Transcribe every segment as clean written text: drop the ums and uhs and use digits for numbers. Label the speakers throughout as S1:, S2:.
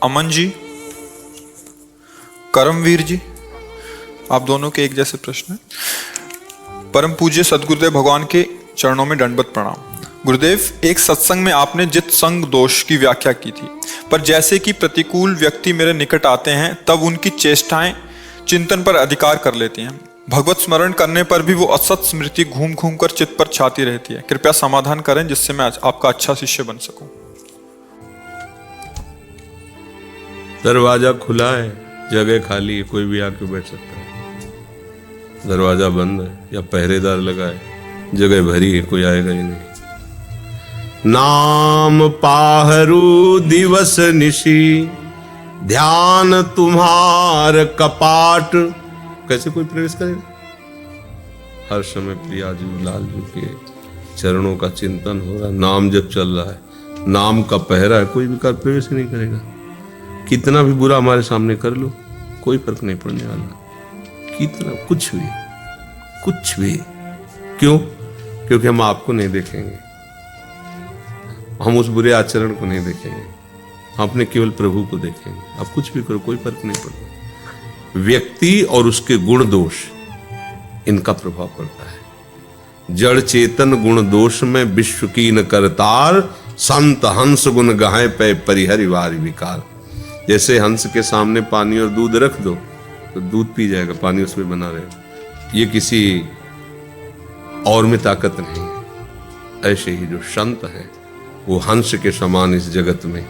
S1: अमन जी, करमवीर जी, आप दोनों के एक जैसे प्रश्न हैं। परम पूज्य सदगुरुदेव भगवान के चरणों में दंडवत प्रणाम। गुरुदेव, एक सत्संग में आपने जित संग दोष की व्याख्या की थी, पर जैसे कि प्रतिकूल व्यक्ति मेरे निकट आते हैं तब उनकी चेष्टाएं चिंतन पर अधिकार कर लेती हैं। भगवत स्मरण करने पर भी वो असत स्मृति घूम घूम कर चित्त पर छाती रहती है। कृपया समाधान करें जिससे मैं आपका अच्छा शिष्य बन सकूं।
S2: दरवाजा खुला है, जगह खाली है, कोई भी आके बैठ सकता है। दरवाजा बंद है या पहरेदार लगा है, जगह भरी है, कोई आएगा ही नहीं। नाम पाहरू दिवस निशी, ध्यान तुम्हार कपाट। कैसे कोई प्रवेश करेगा? हर समय प्रियाजू लालजू के चरणों का चिंतन हो रहा है, नाम जब चल रहा है, नाम का पहरा है, कोई भी कर प्रवेश नहीं करेगा। कितना भी बुरा हमारे सामने कर लो, कोई फर्क नहीं पड़ने वाला। कितना कुछ भी। क्यों? क्योंकि हम आपको नहीं देखेंगे, हम उस बुरे आचरण को नहीं देखेंगे, हम अपने केवल प्रभु को देखेंगे। आप कुछ भी करो, कोई फर्क नहीं पड़ता। व्यक्ति और उसके गुण दोष, इनका प्रभाव पड़ता है। जड़ चेतन गुण दोष में विश्व की न करतार, संत हंस गुण गाहे पे परिहरि वारि विकार। जैसे हंस के सामने पानी और दूध रख दो तो दूध पी जाएगा, पानी उसमें बना रहेगा। ये किसी और में ताकत नहीं है। ऐसे ही जो संत हैं वो हंस के समान इस जगत में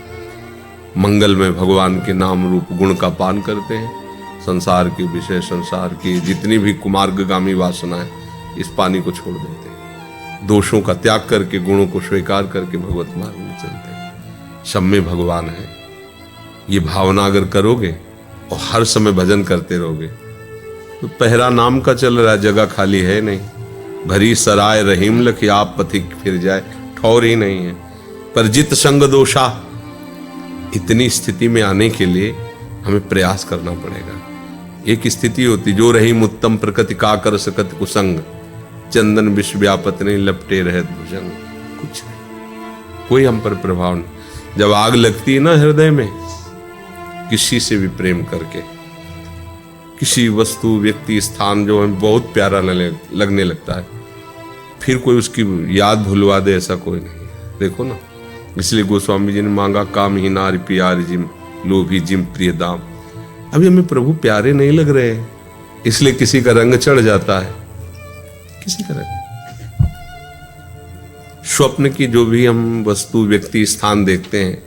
S2: मंगल में भगवान के नाम रूप गुण का पान करते हैं। संसार के विषय, संसार की जितनी भी कुमार्गगामी वासनाएं, इस पानी को छोड़ देते हैं। दोषों का त्याग करके, गुणों को स्वीकार करके भगवत मार्ग में चलते हैं। सब में भगवान है, ये भावना अगर करोगे और हर समय भजन करते रहोगे तो पहरा नाम का चल रहा है, जगह खाली है नहीं। भरी सराय रहीम लखी, आप पथिक फिर जाए, ठौर ही नहीं है। पर जित संग दोषा, इतनी स्थिति में आने के लिए हमें प्रयास करना पड़ेगा। एक स्थिति होती जो रहीम उत्तम प्रकृति का कर सकत कुसंग, चंदन विश्व व्यापत नहीं लपटे रहत भुजंग। कुछ नहीं, कोई हम पर प्रभाव नहीं। जब आग लगती है ना हृदय में, किसी से भी प्रेम करके, किसी वस्तु, व्यक्ति, स्थान जो हमें बहुत प्यारा लगने लगता है, फिर कोई उसकी याद भुलवा दे, ऐसा कोई नहीं। देखो ना, इसलिए गोस्वामी जी ने मांगा काम ही नारी प्यारी जिम, लोभी जिम प्रिय दाम। अभी हमें प्रभु प्यारे नहीं लग रहे हैं, इसलिए किसी का रंग चढ़ जाता है, किसी का रंग। स्वप्न की जो भी हम वस्तु, व्यक्ति, स्थान देखते हैं,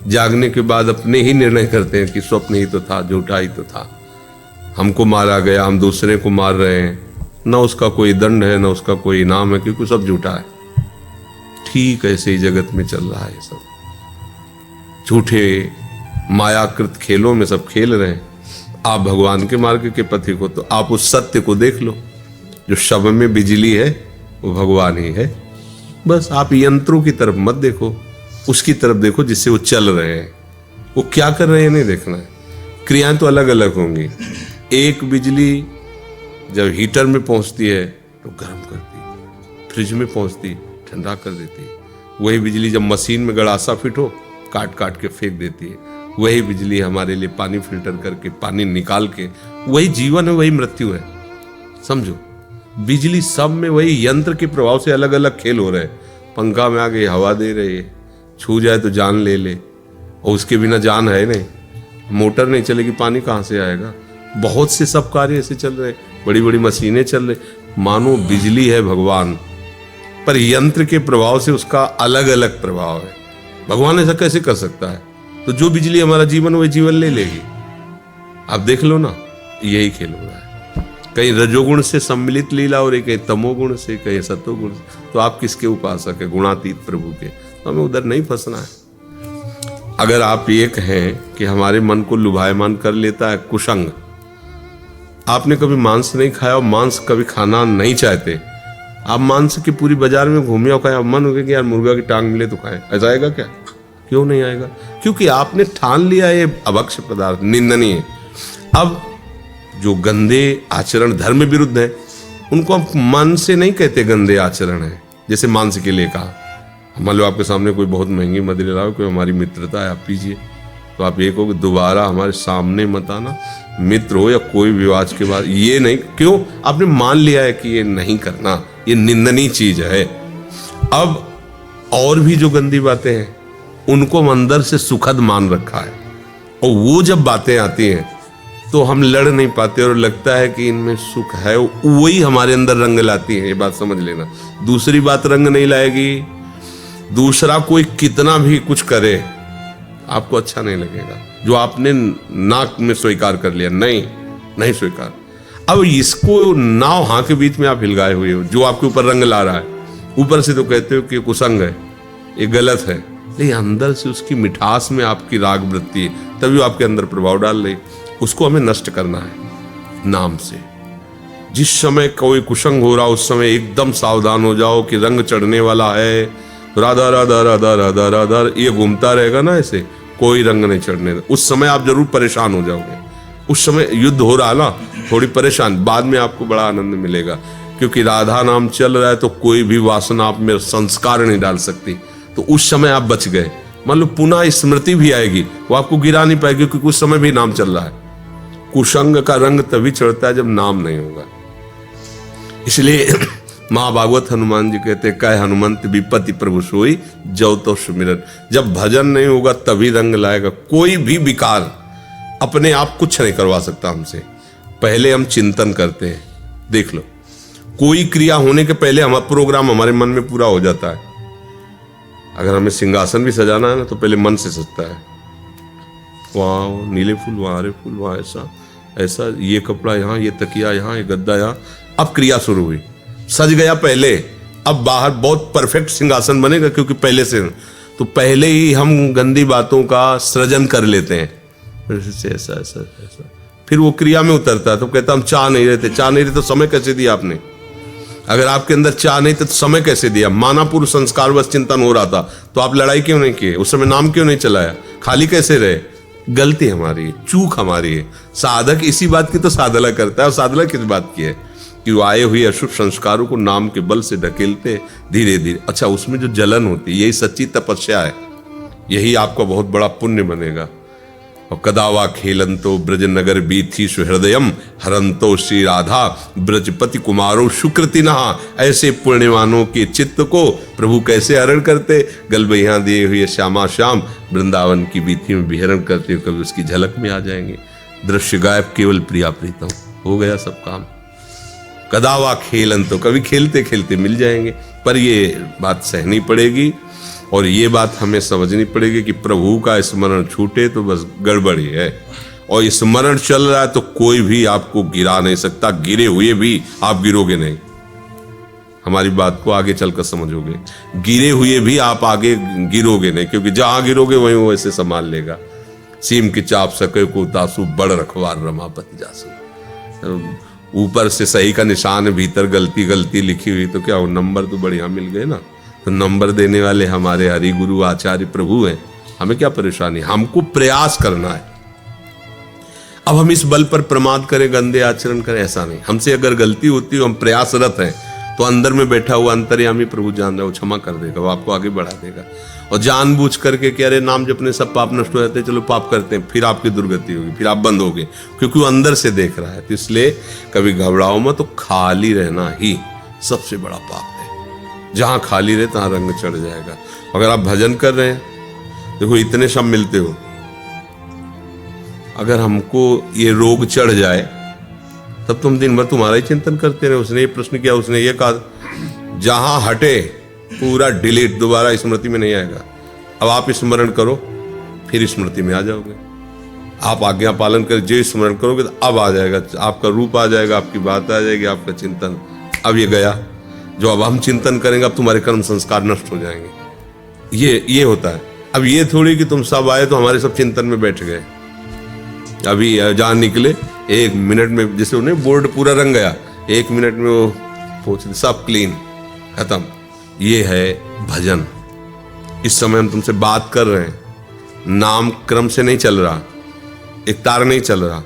S2: जागने के बाद अपने ही निर्णय करते हैं कि स्वप्न ही तो था, झूठा ही तो था, हमको मारा गया, हम दूसरे को मार रहे हैं, ना उसका कोई दंड है, ना उसका कोई इनाम है, क्योंकि सब झूठा है। ठीक ऐसे ही जगत में चल रहा है, सब झूठे मायाकृत खेलों में सब खेल रहे हैं। आप भगवान के मार्ग के पथिक हो तो आप उस सत्य को देख लो, जो शव में बिजली है वो भगवान ही है। बस आप यंत्रों की तरफ मत देखो, उसकी तरफ देखो जिससे वो चल रहे हैं। वो क्या कर रहे हैं नहीं देखना है। क्रियाएं तो अलग अलग होंगी। एक बिजली जब हीटर में पहुंचती है तो गर्म करती है, फ्रिज में पहुंचती ठंडा कर देती है। वही बिजली जब मशीन में गड़ासा फिट हो, काट काट के फेंक देती है। वही बिजली हमारे लिए पानी फिल्टर करके, पानी निकाल के, वही जीवन है, वही मृत्यु है। समझो, बिजली सब में वही यंत्र के प्रभाव से अलग अलग खेल हो रहे हैं। पंखा में आगे हवा दे रही है, छू जाए तो जान ले ले, और उसके बिना जान है नहीं। मोटर नहीं चलेगी, पानी कहाँ से आएगा? बहुत से सब कार्य ऐसे चल रहे, बड़ी बड़ी मशीनें चल रही। मानो बिजली है भगवान, पर यंत्र के प्रभाव से उसका अलग अलग प्रभाव है। भगवान ऐसा कैसे कर सकता है? तो जो बिजली हमारा जीवन, वही जीवन ले लेगी। आप देख लो ना, यही खेल हो रहा है। कहीं रजोगुण से सम्मिलित लीला हो रही, कहीं तमोगुण से, कहीं सतोगुण से। तो आप किसके उपासक है? गुणातीत प्रभु के। तो हमें उधर नहीं फंसना है। अगर आप ये कहें कि हमारे मन को लुभायमान कर लेता है कुसंग, आपने कभी मांस नहीं खाया और मांस कभी खाना नहीं चाहते, आप मांस की पूरी बाजार में घूमे और खाए, मन हो गया कि यार मुर्गा की टांग मिले तो खाए, ऐसा आएगा क्या? क्यों नहीं आएगा? क्योंकि आपने ठान लिया ये अभक्ष्य पदार्थ निंदनीय है। अब जो गंदे आचरण धर्म विरुद्ध है, उनको हम मन से नहीं कहते गंदे आचरण है। जैसे मांस के लिए कहा, मान लो आपके सामने कोई बहुत महंगी मदिरा लाओ, कोई हमारी मित्रता है, आप पीजिए, तो आप ये कहो कि दोबारा हमारे सामने मत आना, मित्र हो या कोई विवाद के बाद, ये नहीं। क्यों? आपने मान लिया है कि ये नहीं करना, ये निंदनीय चीज है। अब और भी जो गंदी बातें हैं उनको हम अंदर से सुखद मान रखा है, और वो जब बातें आती हैं तो हम लड़ नहीं पाते और लगता है कि इनमें सुख है, वही हमारे अंदर रंग लाती है। ये बात समझ लेना। दूसरी बात रंग नहीं लाएगी। दूसरा कोई कितना भी कुछ करे आपको अच्छा नहीं लगेगा, जो आपने नाक में स्वीकार कर लिया, नहीं स्वीकार। अब इसको नाव हाँ के बीच में आप हिलगाए हुए हो, जो आपके ऊपर रंग ला रहा है, ऊपर से तो कहते हो कि कुसंग है, ये गलत है, लेकिन अंदर से उसकी मिठास में आपकी राग वृत्ति है, तभी वो आपके अंदर प्रभाव डाल रही। उसको हमें नष्ट करना है नाम से। जिस समय कोई कुसंग हो रहा उस समय एकदम सावधान हो जाओ कि रंग चढ़ने वाला है, राधा राधा राधा राधा राधा ये घूमता रहेगा ना, ऐसे कोई रंग नहीं चढ़ने। उस समय आप जरूर परेशान हो जाओगे। उस समय युद्ध हो रहा ना, थोड़ी परेशान, बाद में आपको बड़ा आनंद मिलेगा, क्योंकि राधा नाम चल रहा है तो कोई भी वासना आप में संस्कार नहीं डाल सकती। तो उस समय आप बच गए। मान लो पुनः स्मृति भी आएगी, वो आपको गिरा नहीं पाएगी, क्योंकि उस समय भी नाम चल रहा है। कुसंग का रंग तभी चढ़ता है जब नाम नहीं होगा। इसलिए महाभागवत हनुमान जी कहते, कह हनुमंत विपत्ति प्रभु सोई जौ तो सुमिरन। जब भजन नहीं होगा तभी रंग लाएगा। कोई भी विकार अपने आप कुछ नहीं करवा सकता हमसे। पहले हम चिंतन करते हैं। देख लो, कोई क्रिया होने के पहले हमारा प्रोग्राम हमारे मन में पूरा हो जाता है। अगर हमें सिंहासन भी सजाना है ना तो पहले मन से सजता है, वहाँ नीले फूल, वहाँ हरे फूल, वहाँ ऐसा ऐसा, ये कपड़ा यहाँ, ये तकिया यहाँ, ये गद्दा यहाँ। अब क्रिया शुरू हुई, सज गया पहले। अब बाहर बहुत परफेक्ट सिंहासन बनेगा, क्योंकि पहले से, तो पहले ही हम गंदी बातों का सृजन कर लेते हैं। ऐसा ऐसा ऐसा, फिर वो क्रिया में उतरता है तो कहता हम चाह नहीं रहे तो समय कैसे दिया आपने? अगर आपके अंदर चाह नहीं तो समय कैसे दिया? मानापुर संस्कार बस चिंतन हो रहा था तो आप लड़ाई क्यों नहीं किए? उस समय नाम क्यों नहीं चलाया? खाली कैसे रहे? गलती हमारी है, चूक हमारी है। साधक इसी बात की तो साधना करता है, और साधना किस बात की है? कि वो आए हुए अशुभ संस्कारों को नाम के बल से ढकेलते धीरे धीरे। अच्छा, उसमें जो जलन होती है यही सच्ची तपस्या है, यही आपका बहुत बड़ा पुण्य बनेगा। और कदावा खेलंतो ब्रज नगर बीथी सुहृदयम हरंतो श्री राधा ब्रजपति कुमारो सुकृति नहा। ऐसे पुण्यवानों के चित्त को प्रभु कैसे हरण करते? गलबैया दिए हुए श्यामा श्याम वृंदावन की बीथी में विहरण करते हुए कभी उसकी झलक में आ जाएंगे। दृश्य गायब केवल प्रिया प्रीतम, हो गया सब काम। कदावा खेलंतो, कभी खेलते खेलते मिल जाएंगे। पर ये बात सहनी पड़ेगी, और ये बात हमें समझनी पड़ेगी कि प्रभु का स्मरण छूटे तो बस गड़बड़ी है। और स्मरण चल रहा है तो कोई भी आपको गिरा नहीं सकता, गिरे हुए भी आप गिरोगे नहीं। हमारी बात को आगे चलकर समझोगे, गिरे हुए भी आप आगे गिरोगे नहीं, क्योंकि जहां गिरोगे वहीं वो ऐसे संभाल लेगा। सीम की चाप सके को तासु बड़ रखवार रमापति जासु। ऊपर से सही का निशान है, भीतर गलती लिखी हुई, तो क्या वो नंबर तो बढ़िया मिल गए ना। तो नंबर देने वाले हमारे हरि गुरु आचार्य प्रभु हैं। हमें क्या परेशानी? हमको प्रयास करना है। अब हम इस बल पर प्रमाद करें, गंदे आचरण करें, ऐसा नहीं। हमसे अगर गलती होती है, हम प्रयासरत हैं, तो अंदर में बैठा हुआ अंतर्यामी प्रभु जान रहा है, वो क्षमा कर देगा, वो आपको आगे बढ़ा देगा। और जानबूझ करके कि अरे नाम जपने सब पाप नष्ट हो जाते हैं, चलो पाप करते हैं, फिर आपकी दुर्गति होगी, फिर आप बंद होगे, क्योंकि वो अंदर से देख रहा है। तो इसलिए कभी घबराओ मत, तो खाली रहना ही सबसे बड़ा पाप है। जहां खाली रहे तहां रंग चढ़ जाएगा। अगर आप भजन कर रहे हैं, देखो इतने शब्द मिलते हो, अगर हमको ये रोग चढ़ जाए तब तुम दिन भर तुम्हारा ही चिंतन करते रहे। उसने ये प्रश्न किया, उसने ये कहा, जहां हटे पूरा डिलीट, दोबारा स्मृति में नहीं आएगा। अब आप स्मरण करो, फिर स्मृति में आ जाओगे। आप आज्ञा पालन कर जो स्मरण करोगे तो अब आ जाएगा, आपका रूप आ जाएगा, आपकी बात आ जाएगी, आपका चिंतन। अब ये गया, जो अब हम चिंतन करेंगे, अब तुम्हारे कर्म संस्कार नष्ट हो जाएंगे। ये होता है। अब ये थोड़ी कि तुम सब आए तो हमारे सब चिंतन में बैठ गए। अभी जहां निकले 1 मिनट में, जैसे उन्हें बोर्ड पूरा रंग गया, 1 मिनट में वो पहुंच सब क्लीन, खत्म। ये है भजन। इस समय हम तुमसे बात कर रहे हैं, नाम क्रम से नहीं चल रहा, एक तार नहीं चल रहा,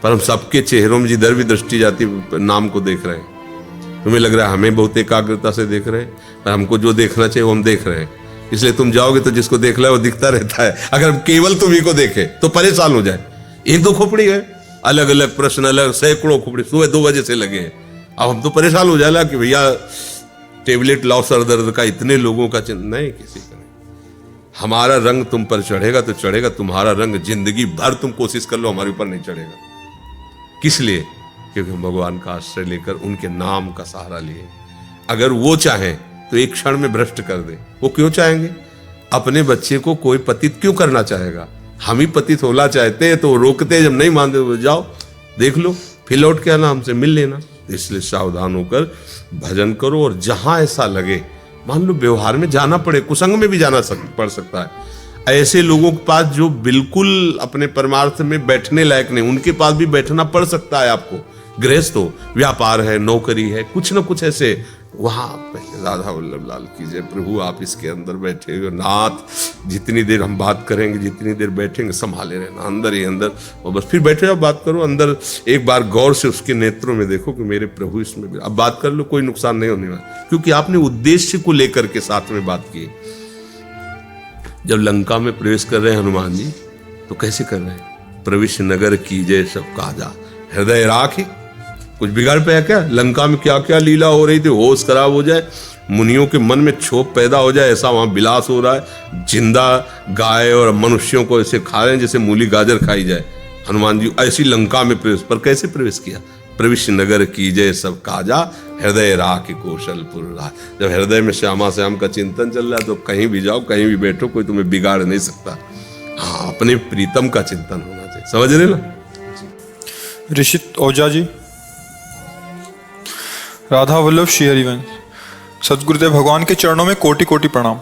S2: पर हम सबके चेहरों में जिधर भी दृष्टि जाती नाम को देख रहे हैं। तुम्हें लग रहा है हमें बहुत एकाग्रता से देख रहे हैं, पर हमको जो देखना चाहिए वो हम देख रहे हैं। इसलिए तुम जाओगे तो जिसको देख लो वो दिखता रहता है। अगर केवल तुम ही को देखे तो परेशान हो जाए। एक दो खोपड़ी है, अलग अलग प्रश्न, अलग सैकड़ों खोपड़ी, सुबह 2 बजे से लगे हैं। अब हम तो परेशान हो जाएगा कि भैया टेबलेट लाओ सर दर्द का, इतने लोगों का नहीं, किसी का नहीं। हमारा रंग तुम पर चढ़ेगा तो चढ़ेगा, तुम्हारा रंग जिंदगी भर तुम कोशिश कर लो हमारे ऊपर नहीं चढ़ेगा। किस लिए? क्योंकि हम भगवान का आश्रय लेकर उनके नाम का सहारा लिए। अगर वो चाहें तो एक क्षण में भ्रष्ट कर दे। वो क्यों चाहेंगे? अपने बच्चे को कोई पतित क्यों करना चाहेगा? हम ही पतित होना चाहते हैं तो रोकते, जब नहीं मानते तो जाओ देख लो, फिर लौट के आना, हमसे मिल लेना। इसलिए सावधान होकर भजन करो। और जहां ऐसा लगे, मान लो व्यवहार में जाना पड़े, कुसंग में भी जाना पड़ सकता है। ऐसे लोगों के पास जो बिल्कुल अपने परमार्थ में बैठने लायक नहीं, उनके पास भी बैठना पड़ सकता है आपको। गृहस्थ हो, व्यापार है, नौकरी है, कुछ ना कुछ ऐसे, वहां पहले राधा वल्लभ लाल की जय प्रभु, आप इसके अंदर बैठे हो नाथ, जितनी देर हम बात करेंगे, जितनी देर बैठेंगे संभाले रहना, अंदर ही अंदर, और बस फिर बैठे जाओ, बात करो अंदर। एक बार गौर से उसके नेत्रों में देखो कि मेरे प्रभु इसमें भी, अब बात कर लो, कोई नुकसान नहीं होने वाला, क्योंकि आपने उद्देश्य को लेकर के साथ में बात की। जब लंका में प्रवेश कर रहे हैं हनुमान जी, तो कैसे कर रहे हैं? प्रविश नगर कीजय सब काजा, हृदय राखे। कुछ बिगाड़ पाया क्या? लंका में क्या क्या लीला हो रही थी, होश खराब हो जाए, मुनियों के मन में क्षोभ पैदा हो जाए, ऐसा वहां विलास हो रहा है। जिंदा गाय और मनुष्यों को ऐसे खा रहे हैं जैसे मूली गाजर खाई जाए। हनुमान जी ऐसी लंका में प्रवेश, पर कैसे प्रवेश किया? प्रविश नगर कीजय सब काजा, हृदय राखे कौशलपुर राह। जब हृदय में श्यामा श्याम का चिंतन चल रहा है तो कहीं भी जाओ, कहीं भी बैठो, कोई तुम्हें बिगाड़ नहीं सकता। हाँ, अपने प्रीतम का चिंतन होना चाहिए। समझ रहे ना?
S1: ऋषित ओझा जी, राधा वल्लभ श्री हरिवंश, सदगुरुदेव भगवान के चरणों में कोटि कोटि प्रणाम।